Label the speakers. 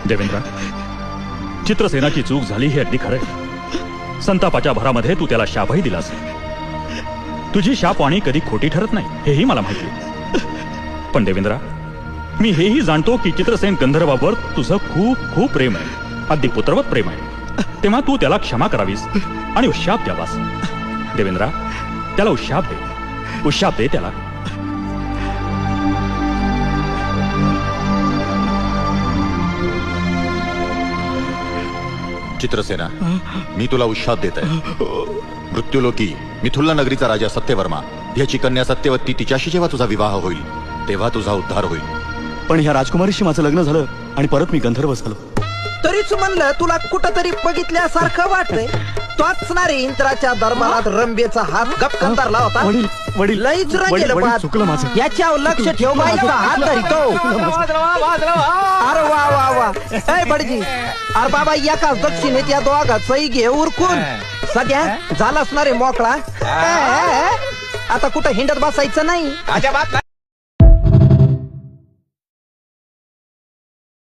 Speaker 1: देवेंद्र, चित्रसेनाची चूक झाली हे अगदी खरंय. संतापाच्या भरामध्ये तू त्याला शापही दिलास. तुझी शापवाणी कधी खोटी ठरत नाही हेही मला माहिती. पण देवेंद्र, मी हेही जाणतो की चित्रसेन गंधर्वावर तुझं खूप खूप प्रेम आहे, अगदी पुत्रवत प्रेम आहे. तेव्हा तू त्याला क्षमा करावीस आणि उशाप द्यावास. देवेंद्र, त्याला उशाप दे, उशाप दे त्याला.
Speaker 2: चित्रसेना, मी तुला उशाप देत आहे. मृत्यूलोकी मिथुल्ला नगरीचा राजा सत्यवर्मा याची कन्या सत्यवती तिच्याशी जेव्हा तुझा विवाह होईल तेव्हा तुझा उद्धार होईल.
Speaker 3: पण ह्या राजकुमारीशी माझं लग्न झालं आणि परत मी गंधर्व झालो.
Speaker 4: तरीच म्हणलं तुला कुठंतरी बघितल्यासारखं वाटतंय. तोच ना रे इंद्राच्या दरबारात रंबेचा हात गपकन धरला होता.
Speaker 3: वडील, वडील,
Speaker 4: लईच रंगेल
Speaker 3: वडील,
Speaker 4: पाहत.
Speaker 3: चुकलं माझं.
Speaker 4: याच्यावर लक्ष ठेव, बाईचा हात धरितो. अरे वा वा वा. ए बडजी, अरे बाबा एकाच दक्षिणेत या दोघांचंही घे उरकून. सध्या झालाच ना रे मोकळा. आता कुठं हिंडत बसायचं नाही.